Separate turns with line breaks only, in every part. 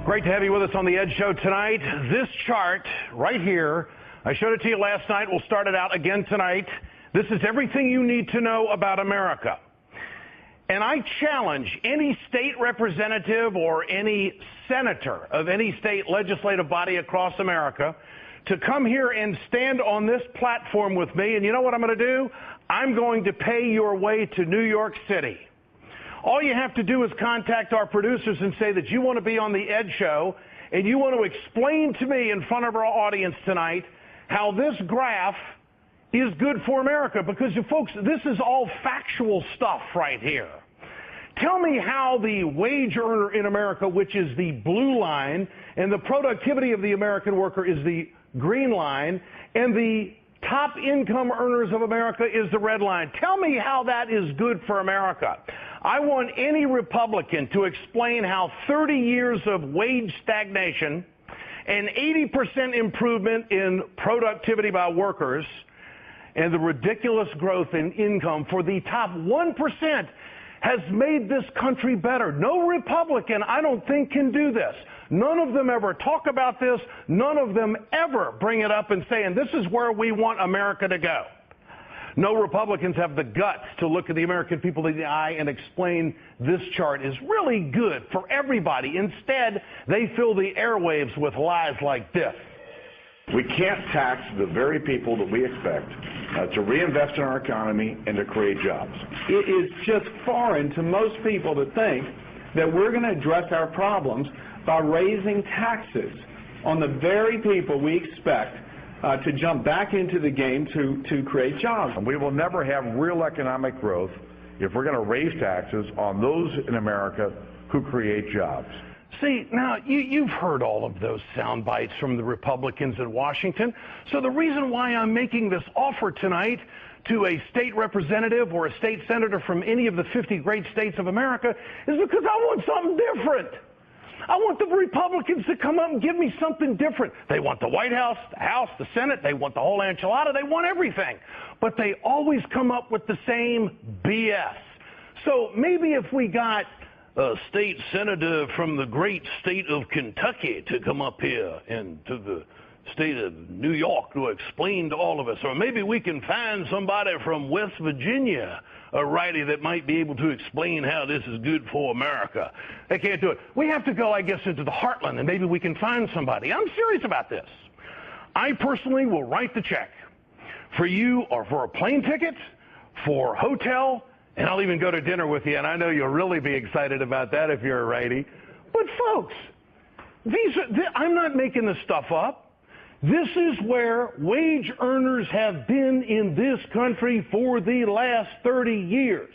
Great to have you with us on the Ed Show tonight. This chart right here, I showed it to you last night. We'll start it out again tonight. This is everything you need to know about America. And I challenge any state representative or any senator of any state legislative body across America to come here and stand on this platform with me. And you know what I'm going to do? I'm going to pay your way to New York City. All you have to do is contact our producers and say that you want to be on the Ed Show and you want to explain to me in front of our audience tonight how this graph is good for America. Because, folks, this is all factual stuff right here. Tell me how the wage earner in America, which is the blue line, and the productivity of the American worker is the green line, and the top income earners of America is the red line. Tell me how that is good for America. I want any Republican to explain how 30 years of wage stagnation and 80% improvement in productivity by workers and the ridiculous growth in income for the top 1% has made this country better. No Republican, I don't think, can do this. None of them ever talk about this. None of them ever bring it up and say, and this is where we want America to go. No Republicans have the guts to look at the American people in the eye and explain this chart is really good for everybody. Instead, they fill the airwaves with lies like this.
We can't tax the very people that we expect to reinvest in our economy and to create jobs.
It is just foreign to most people to think that we're going to address our problems by raising taxes on the very people we expect to jump back into the game to create jobs.
And we will never have real economic growth if we're going to raise taxes on those in America who create jobs.
See, now, you've heard all of those sound bites from the Republicans in Washington. So the reason why I'm making this offer tonight to a state representative or a state senator from any of the 50 great states of America is because I want something different. I want the Republicans to come up and give me something different. They want the White House, the Senate. They want the whole enchilada. They want everything. But they always come up with the same BS. So maybe if we got a state senator from the great state of Kentucky to come up here and to the state of New York to explain to all of us, or maybe we can find somebody from West Virginia, a righty that might be able to explain how this is good for America. They can't do it. We have to go, I guess, into the heartland, and maybe we can find somebody. I'm serious about this. I personally will write the check for you, or for a plane ticket, for hotel, and I'll even go to dinner with you, and I know you'll really be excited about that if you're a righty. But, folks, I'm not making this stuff up. This is where wage earners have been in this country for the last 30 years.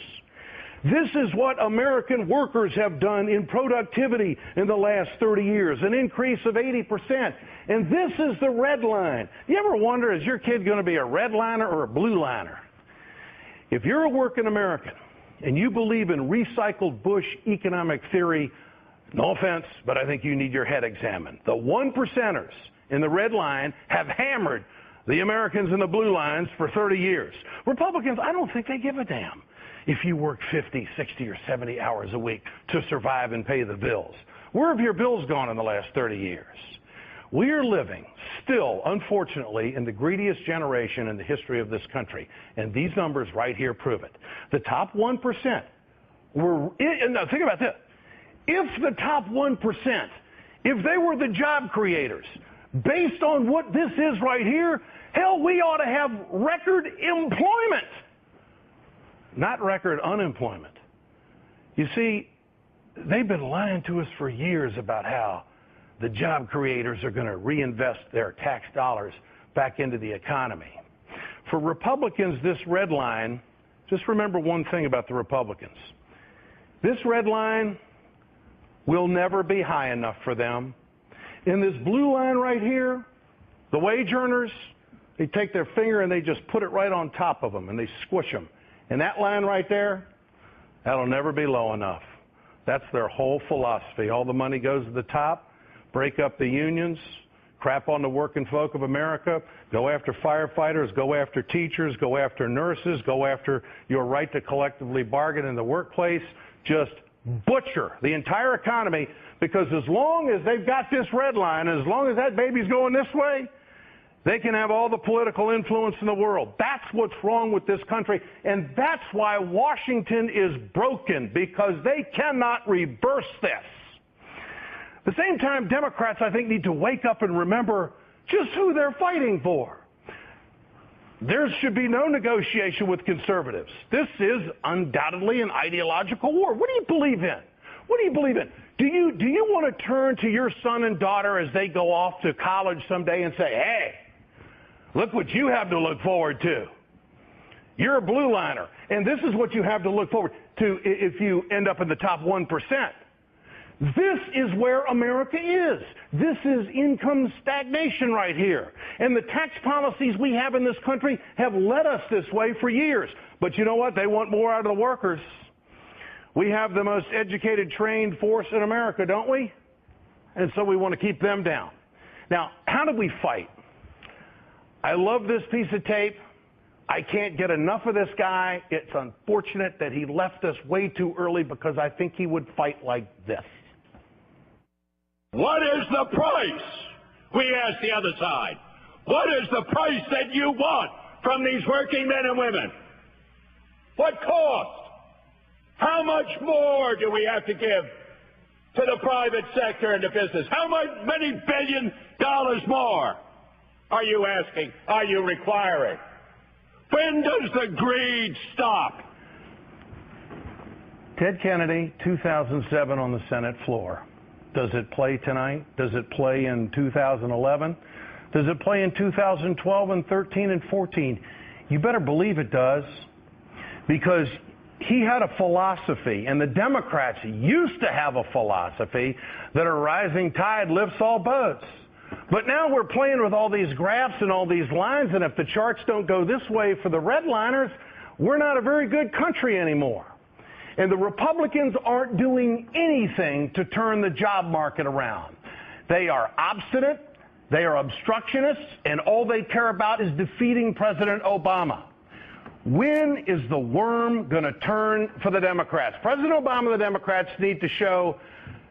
This is what American workers have done in productivity in the last 30 years, an increase of 80%. And this is the red line. You ever wonder, is your kid going to be a red liner or a blue liner? If you're a working American and you believe in recycled Bush economic theory, no offense, but I think you need your head examined. The 1%ers in the red line have hammered the Americans in the blue lines for 30 years. Republicans, I don't think they give a damn if you work 50, 60, or 70 hours a week to survive and pay the bills. Where have your bills gone in the last 30 years? We are living still, unfortunately, in the greediest generation in the history of this country. And these numbers right here prove it. The top 1% were, now think about this. If the top 1%, if they were the job creators, based on what this is right here, hell, we ought to have record employment, not record unemployment. You see, they've been lying to us for years about how the job creators are going to reinvest their tax dollars back into the economy. For Republicans, this red line, just remember one thing about the Republicans. This red line will never be high enough for them. In this blue line right here, the wage earners, they take their finger and they just put it right on top of them and they squish them. And that line right there, that'll never be low enough. That's their whole philosophy. All the money goes to the top, break up the unions, crap on the working folk of America, go after firefighters, go after teachers, go after nurses, go after your right to collectively bargain in the workplace, just butcher the entire economy, because as long as they've got this red line, as long as that baby's going this way, they can have all the political influence in the world. That's what's wrong with this country, and that's why Washington is broken, because they cannot reverse this. At the same time, Democrats, I think, need to wake up and remember just who they're fighting for. There should be no negotiation with conservatives. This is undoubtedly an ideological war. What do you believe in? What do you believe in? Do you want to turn to your son and daughter as they go off to college someday and say, hey, look what you have to look forward to. You're a blue liner, and this is what you have to look forward to if you end up in the top 1%. This is where America is. This is income stagnation right here. And the tax policies we have in this country have led us this way for years. But you know what? They want more out of the workers. We have the most educated, trained force in America, don't we? And so we want to keep them down. Now, how do we fight? I love this piece of tape. I can't get enough of this guy. It's unfortunate that he left us way too early, because I think he would fight like this.
What is the price? We ask the other side. What is the price that you want from these working men and women? What cost? How much more do we have to give to the private sector and the business? How many $billion more are you asking? Are you requiring? When does the greed stop?
Ted Kennedy, 2007 on the Senate floor. Does it play tonight? Does it play in 2011? Does it play in 2012 and 13 and 14? You better believe it does, because he had a philosophy, and the Democrats used to have a philosophy that a rising tide lifts all boats. But now we're playing with all these graphs and all these lines, and if the charts don't go this way for the redliners, we're not a very good country anymore. And the Republicans aren't doing anything to turn the job market around. They are obstinate, they are obstructionists, and all they care about is defeating President Obama. When is the worm going to turn for the Democrats? President Obama and the Democrats need to show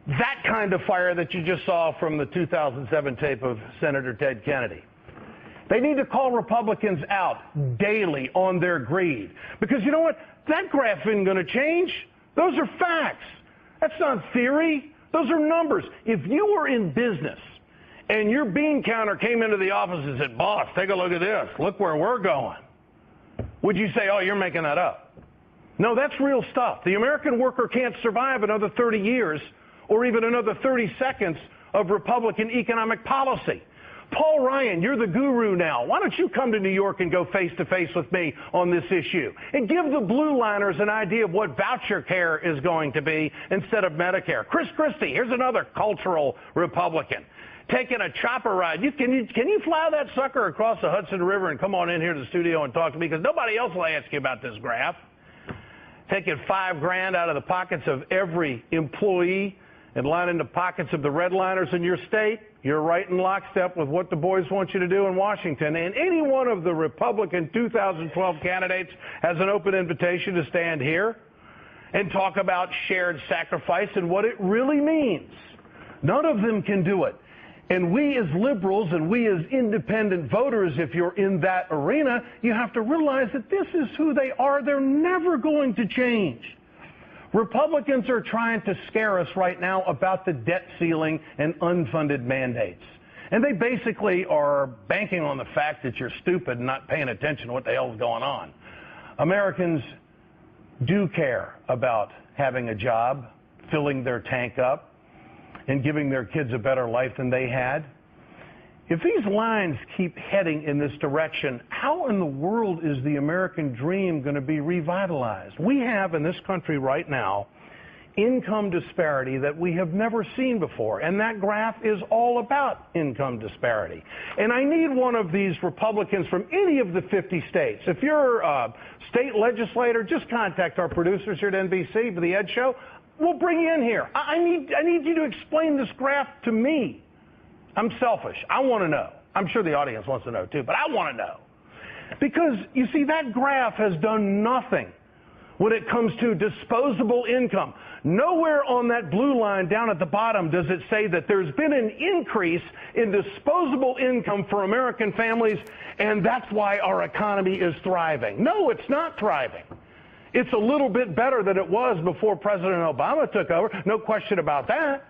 that kind of fire that you just saw from the 2007 tape of Senator Ted Kennedy. They need to call Republicans out daily on their greed. Because you know what? That graph isn't going to change. Those are facts. That's not theory. Those are numbers. If you were in business and your bean counter came into the office and said, boss, take a look at this. Look where we're going. Would you say, oh, you're making that up? No, that's real stuff. The American worker can't survive another 30 years or even another 30 seconds of Republican economic policy. Paul Ryan, you're the guru now. Why don't you come to New York and go face-to-face with me on this issue and give the blue liners an idea of what voucher care is going to be instead of Medicare. Chris Christie, here's another cultural Republican, taking a chopper ride. Can you fly that sucker across the Hudson River and come on in here to the studio and talk to me? Because nobody else will ask you about this graph. Taking $5 grand out of the pockets of every employee and lining the pockets of the redliners in your state. You're right in lockstep with what the boys want you to do in Washington. And any one of the Republican 2012 candidates has an open invitation to stand here and talk about shared sacrifice and what it really means. None of them can do it. And we as liberals and we as independent voters, if you're in that arena, you have to realize that this is who they are. They're never going to change. Republicans are trying to scare us right now about the debt ceiling and unfunded mandates. And they basically are banking on the fact that you're stupid and not paying attention to what the hell's going on. Americans do care about having a job, filling their tank up, and giving their kids a better life than they had. If these lines keep heading in this direction, how in the world is the American dream going to be revitalized? We have in this country right now income disparity that we have never seen before, and that graph is all about income disparity. And I need one of these Republicans from any of the 50 states. If you're a state legislator, just contact our producers here at NBC for the Ed Show. We'll bring you in here. I need you to explain this graph to me. I'm selfish. I want to know. I'm sure the audience wants to know too, but I want to know. Because, you see, that graph has done nothing when it comes to disposable income. Nowhere on that blue line down at the bottom does it say that there's been an increase in disposable income for American families, and that's why our economy is thriving. No, it's not thriving. It's a little bit better than it was before President Obama took over. No question about that.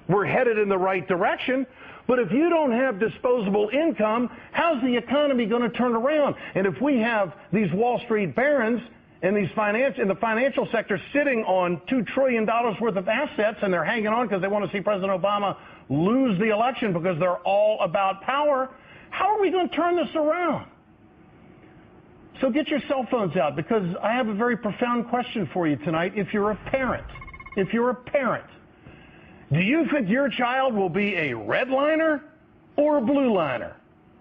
We're headed in the right direction. But if you don't have disposable income, how's the economy going to turn around? And if we have these Wall Street barons and these in the financial sector sitting on $2 trillion worth of assets, and they're hanging on because they want to see President Obama lose the election because they're all about power, how are we going to turn this around? So get your cell phones out, because I have a very profound question for you tonight. If you're a parent, do you think your child will be a red liner or a blue liner?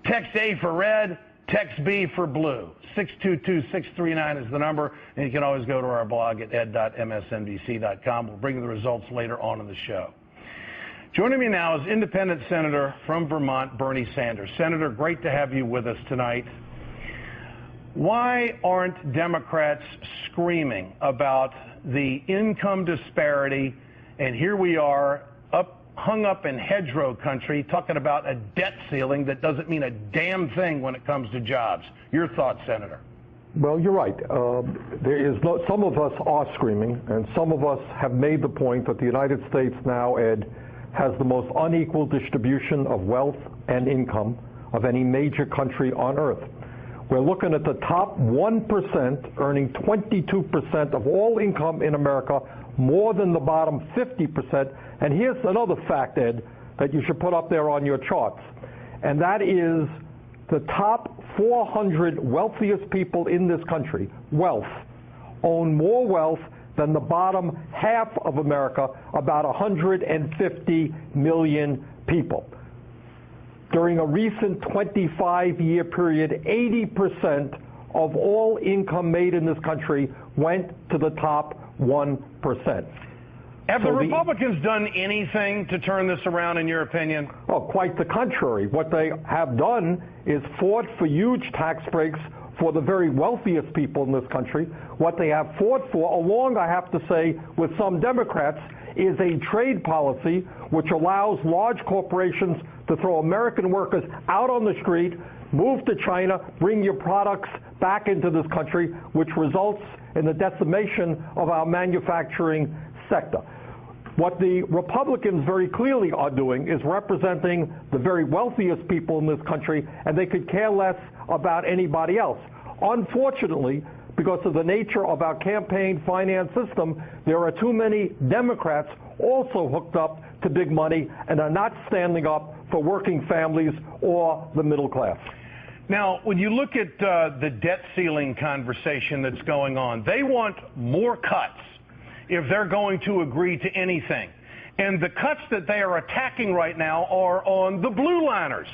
Text A for red, text B for blue. 622-639 is the number, and you can always go to our blog at ed.msnbc.com. We'll bring you the results later on in the show. Joining me now is Independent Senator from Vermont, Bernie Sanders. Senator, great to have you with us tonight. Why aren't Democrats screaming about the income disparity? And here we are, hung up in hedgerow country, talking about a debt ceiling that doesn't mean a damn thing when it comes to jobs. Your thoughts, Senator?
Well, you're right. Some of us are screaming, and some of us have made the point that the United States now, Ed, has the most unequal distribution of wealth and income of any major country on earth. We're looking at the top 1% earning 22% of all income in America, more than the bottom 50%. And here's another fact, Ed, that you should put up there on your charts. And that is the top 400 wealthiest people in this country, own more wealth than the bottom half of America, about 150 million people. During a recent 25-year period, 80% of all income made in this country went to the top 1%.
Have the Republicans done anything to turn this around, in your opinion?
Oh, quite the contrary. What they have done is fought for huge tax breaks for the very wealthiest people in this country. What they have fought for, along, I have to say, with some Democrats, is a trade policy which allows large corporations to throw American workers out on the street, move to China, bring your products back into this country, which results in the decimation of our manufacturing sector. What the Republicans very clearly are doing is representing the very wealthiest people in this country, and they could care less about anybody else. Unfortunately, because of the nature of our campaign finance system, there are too many Democrats also hooked up to big money and are not standing up for working families or the middle class.
Now, when you look at the debt ceiling conversation that's going on, they want more cuts if they're going to agree to anything. And the cuts that they are attacking right now are on the blue liners.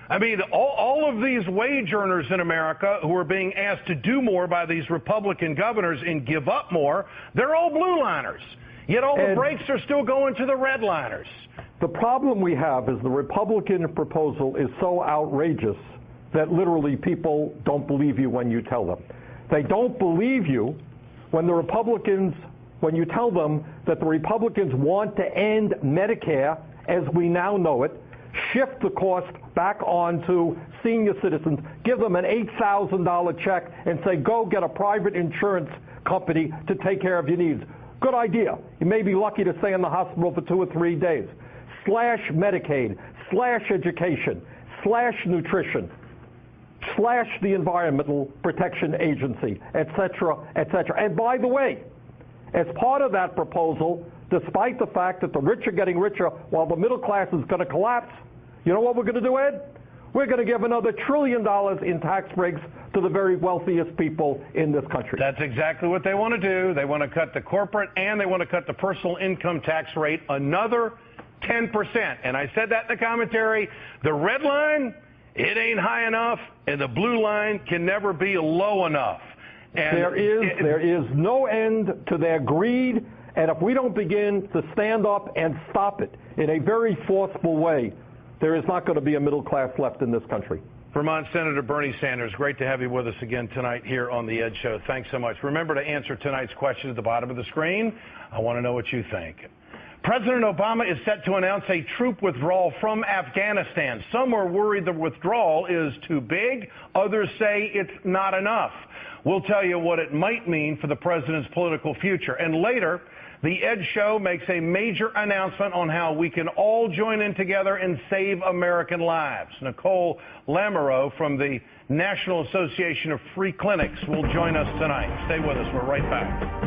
I mean, all of these wage earners in America who are being asked to do more by these Republican governors and give up more, they're all blue liners. Yet all the breaks are still going to the red liners.
The problem we have is the Republican proposal is so outrageous that literally people don't believe you when you tell them. They don't believe you when you tell them that the Republicans want to end Medicare as we now know it, shift the cost back onto senior citizens, give them an $8,000 check and say, go get a private insurance company to take care of your needs. Good idea. You may be lucky to stay in the hospital for 2 or 3 days. Slash Medicaid, slash education, slash nutrition, slash the Environmental Protection Agency, et cetera, et cetera. And by the way, as part of that proposal, despite the fact that the rich are getting richer while the middle class is going to collapse, you know what we're going to do, Ed? We're going to give another $1 trillion in tax breaks to the very wealthiest people in this country.
That's exactly what they want to do. They want to cut the corporate and they want to cut the personal income tax rate another 10%. And I said that in the commentary. The red line, it ain't high enough, and the blue line can never be low enough. And
there is no end to their greed, and if we don't begin to stand up and stop it in a very forceful way, there is not going to be a middle class left in this country.
Vermont Senator Bernie Sanders, great to have you with us again tonight here on The Ed Show. Thanks so much. Remember to answer tonight's question at the bottom of the screen. I want to know what you think. President Obama is set to announce a troop withdrawal from Afghanistan. Some are worried the withdrawal is too big. Others say it's not enough. We'll tell you what it might mean for the president's political future. And later, The Ed Show makes a major announcement on how we can all join in together and save American lives. Nicole Lamoureux from the National Association of Free Clinics will join us tonight. Stay with us. We're right back.